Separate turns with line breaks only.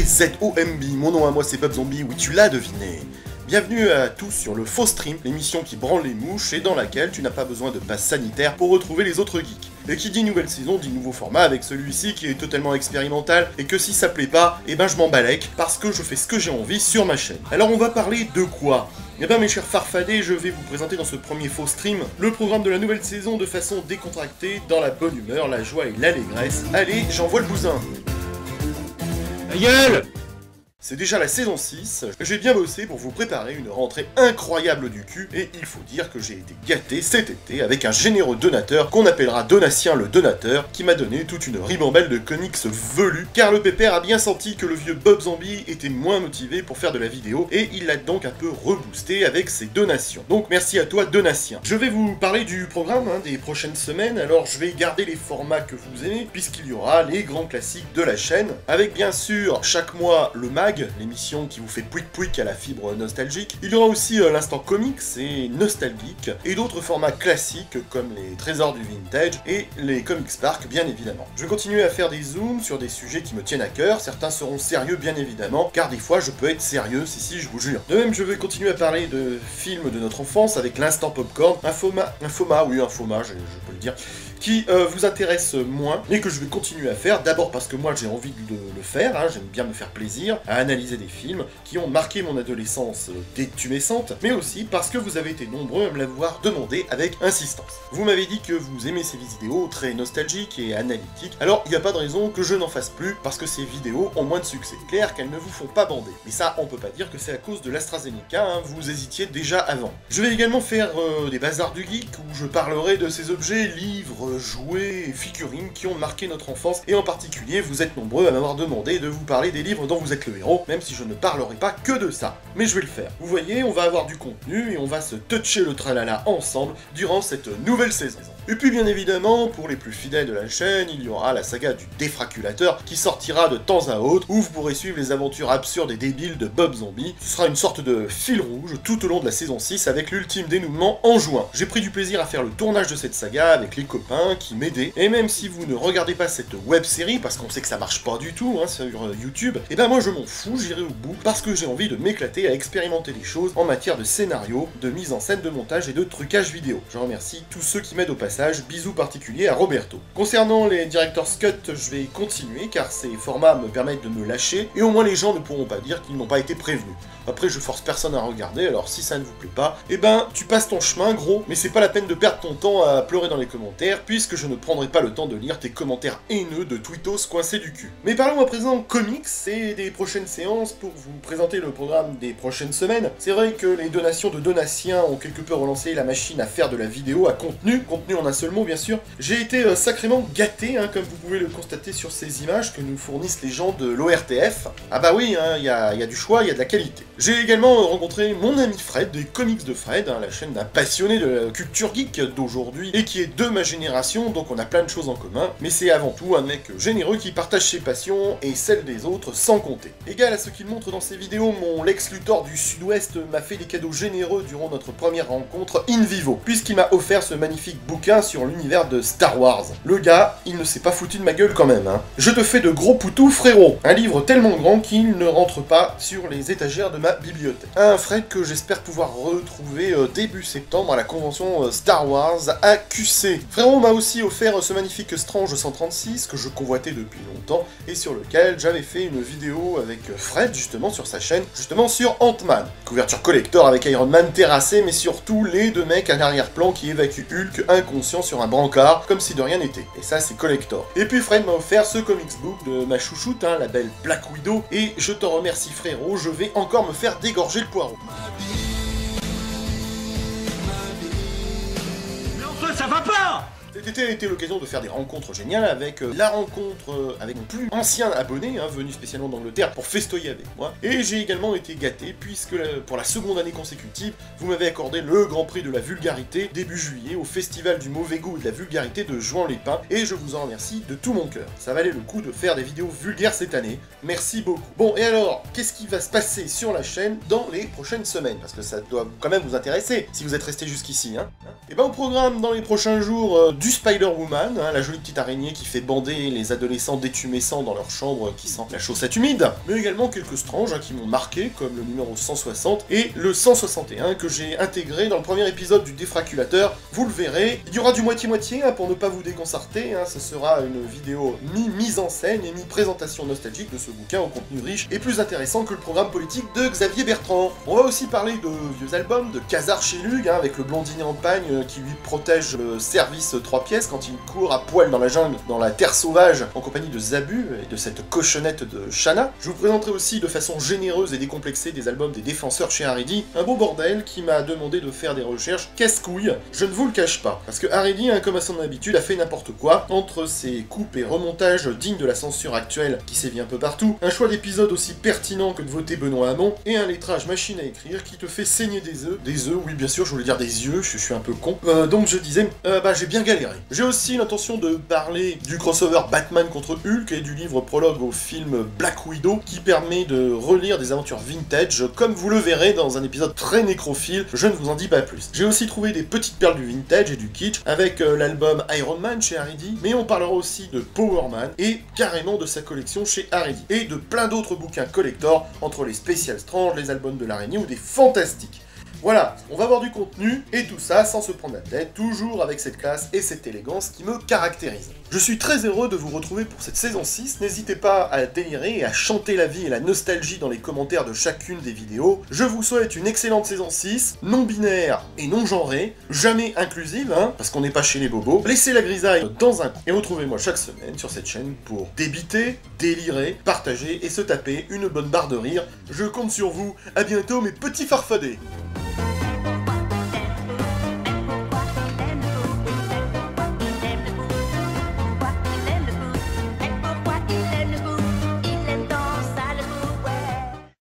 BZOMB, mon nom à moi c'est Bob Zombie, oui tu l'as deviné. Bienvenue à tous sur le Faux Stream, l'émission qui branle les mouches et dans laquelle tu n'as pas besoin de passe sanitaire pour retrouver les autres geeks. Et qui dit nouvelle saison dit nouveau format avec celui-ci qui est totalement expérimental et que si ça plaît pas, eh ben je m'en balèque parce que je fais ce que j'ai envie sur ma chaîne. Alors on va parler de quoi ? Eh ben mes chers farfadets, je vais vous présenter dans ce premier faux stream le programme de la nouvelle saison de façon décontractée, dans la bonne humeur, la joie et l'allégresse. Allez, j'envoie le bousin.
Ta gueule!
C'est déjà la saison 6, j'ai bien bossé pour vous préparer une rentrée incroyable du cul, et il faut dire que j'ai été gâté cet été avec un généreux donateur qu'on appellera Donatien le Donateur, qui m'a donné toute une ribambelle de comics velus, car le pépère a bien senti que le vieux Bob Zombie était moins motivé pour faire de la vidéo, et il l'a donc un peu reboosté avec ses donations. Donc merci à toi Donatien. Je vais vous parler du programme des prochaines semaines, alors je vais garder les formats que vous aimez, puisqu'il y aura les grands classiques de la chaîne, avec bien sûr chaque mois le mag, l'émission qui vous fait pouic-pouic à la fibre nostalgique. Il y aura aussi l'instant comics et nostalgique, et d'autres formats classiques comme les trésors du vintage et les comics park bien évidemment. Je vais continuer à faire des zooms sur des sujets qui me tiennent à cœur, certains seront sérieux bien évidemment, car des fois je peux être sérieux, si je vous jure. De même je vais continuer à parler de films de notre enfance avec l'instant popcorn, un format, je peux le dire, qui vous intéresse moins, et que je vais continuer à faire, d'abord parce que moi j'ai envie de le faire, j'aime bien me faire plaisir, à analyser des films qui ont marqué mon adolescence détumescente, mais aussi parce que vous avez été nombreux à me l'avoir demandé avec insistance. Vous m'avez dit que vous aimez ces vidéos très nostalgiques et analytiques, alors il n'y a pas de raison que je n'en fasse plus, parce que ces vidéos ont moins de succès. Clair qu'elles ne vous font pas bander, mais ça on peut pas dire que c'est à cause de l'AstraZeneca, vous hésitiez déjà avant. Je vais également faire des bazars du geek, où je parlerai de ces objets, livres, jouets et figurines qui ont marqué notre enfance, et en particulier vous êtes nombreux à m'avoir demandé de vous parler des livres dont vous êtes le héros, même si je ne parlerai pas que de ça, mais je vais le faire. Vous voyez, on va avoir du contenu et on va se toucher le tralala ensemble durant cette nouvelle saison. Et puis bien évidemment, pour les plus fidèles de la chaîne, il y aura la saga du défraculateur qui sortira de temps à autre, où vous pourrez suivre les aventures absurdes et débiles de Bob Zombie. Ce sera une sorte de fil rouge tout au long de la saison 6 avec l'ultime dénouement en juin. J'ai pris du plaisir à faire le tournage de cette saga avec les copains qui m'aidaient, et même si vous ne regardez pas cette web série, parce qu'on sait que ça marche pas du tout sur YouTube, et ben moi je m'en fous, j'irai au bout, parce que j'ai envie de m'éclater à expérimenter des choses en matière de scénario, de mise en scène, de montage et de trucage vidéo. Je remercie tous ceux qui m'aident au passage, bisous particuliers à Roberto. Concernant les Director's Cut, je vais continuer car ces formats me permettent de me lâcher, et au moins les gens ne pourront pas dire qu'ils n'ont pas été prévenus. Après je force personne à regarder, alors si ça ne vous plaît pas, eh ben tu passes ton chemin gros, mais c'est pas la peine de perdre ton temps à pleurer dans les commentaires, puisque je ne prendrai pas le temps de lire tes commentaires haineux de tweetos coincés du cul. Mais parlons à présent comics et des prochaines séances pour vous présenter le programme des prochaines semaines. C'est vrai que les donations de Donatien ont quelque peu relancé la machine à faire de la vidéo à contenu en un seul mot bien sûr. J'ai été sacrément gâté, comme vous pouvez le constater sur ces images que nous fournissent les gens de l'ORTF. Ah bah oui, il y a du choix, il y a de la qualité. J'ai également rencontré mon ami Fred, des Comics de Fred, la chaîne d'un passionné de la culture geek d'aujourd'hui, et qui est de ma génération, donc on a plein de choses en commun, mais c'est avant tout un mec généreux qui partage ses passions et celles des autres sans compter. Égal à ce qu'il montre dans ses vidéos, mon Lex Luthor du Sud-Ouest m'a fait des cadeaux généreux durant notre première rencontre in vivo, puisqu'il m'a offert ce magnifique bouquin sur l'univers de Star Wars. Le gars, il ne s'est pas foutu de ma gueule quand même, Je te fais de gros poutous, frérot. Un livre tellement grand qu'il ne rentre pas sur les étagères de ma bibliothèque. Un Fred que j'espère pouvoir retrouver début septembre à la convention Star Wars à QC. Frérot m'a aussi offert ce magnifique Strange 136 que je convoitais depuis longtemps et sur lequel j'avais fait une vidéo avec Fred justement sur sa chaîne, justement sur Ant-Man. Couverture collector avec Iron Man terrassé, mais surtout les deux mecs à l'arrière-plan qui évacuent Hulk inconscient sur un brancard comme si de rien n'était. Et ça c'est collector. Et puis Fred m'a offert ce comics book de ma chouchoute, la belle Black Widow, et je t'en remercie frérot, je vais encore me faire dégorger le poireau.
Mais enfin, ça va pas!
Cet été a été l'occasion de faire des rencontres géniales avec la rencontre avec mon plus ancien abonné, venu spécialement d'Angleterre pour festoyer avec moi. Et j'ai également été gâté puisque pour la seconde année consécutive, vous m'avez accordé le Grand Prix de la vulgarité début juillet au Festival du mauvais goût et de la vulgarité de Juan-les-Pins, et je vous en remercie de tout mon cœur. Ça valait le coup de faire des vidéos vulgaires cette année, merci beaucoup. Bon, et alors, qu'est-ce qui va se passer sur la chaîne dans les prochaines semaines? Parce que ça doit quand même vous intéresser, si vous êtes resté jusqu'ici, Et ben au programme, dans les prochains jours, du Spider-Woman, hein, la jolie petite araignée qui fait bander les adolescents détumescents dans leur chambre qui sentent la chaussette humide, mais également quelques Strange qui m'ont marqué, comme le numéro 160 et le 161 que j'ai intégré dans le premier épisode du Défraculateur. Vous le verrez, il y aura du moitié-moitié pour ne pas vous déconcerter, ce sera une vidéo mi-mise en scène et mi-présentation nostalgique de ce bouquin au contenu riche et plus intéressant que le programme politique de Xavier Bertrand. On va aussi parler de vieux albums, de Khazar chez Lug, avec le blondinet en pagne qui lui protège le service 3 pièces quand il court à poil dans la jungle, dans la terre sauvage, en compagnie de Zabu et de cette cochonnette de Shanna. Je vous présenterai aussi de façon généreuse et décomplexée des albums des défenseurs chez Haredi, un beau bordel qui m'a demandé de faire des recherches casse-couilles, je ne vous le cache pas, parce que Haredi, comme à son habitude, a fait n'importe quoi, entre ses coupes et remontages dignes de la censure actuelle qui sévit un peu partout, un choix d'épisode aussi pertinent que de voter Benoît Hamon, et un lettrage machine à écrire qui te fait saigner des œufs, oui bien sûr, je voulais dire des yeux, je suis un peu con, donc je disais, j'ai bien galéré. J'ai aussi l'intention de parler du crossover Batman contre Hulk et du livre prologue au film Black Widow, qui permet de relire des aventures vintage, comme vous le verrez dans un épisode très nécrophile, je ne vous en dis pas plus. J'ai aussi trouvé des petites perles du vintage et du kitsch, avec l'album Iron Man chez Haredi, mais on parlera aussi de Power Man, et carrément de sa collection chez Haredi, et de plein d'autres bouquins collector, entre les Special Strange, les albums de l'araignée ou des fantastiques. Voilà, on va voir du contenu, et tout ça sans se prendre la tête, toujours avec cette classe et cette élégance qui me caractérise. Je suis très heureux de vous retrouver pour cette saison 6, n'hésitez pas à délirer et à chanter la vie et la nostalgie dans les commentaires de chacune des vidéos. Je vous souhaite une excellente saison 6, non binaire et non genrée, jamais inclusive, parce qu'on n'est pas chez les bobos. Laissez la grisaille dans un coin, et retrouvez-moi chaque semaine sur cette chaîne pour débiter, délirer, partager et se taper une bonne barre de rire. Je compte sur vous, à bientôt mes petits farfadets.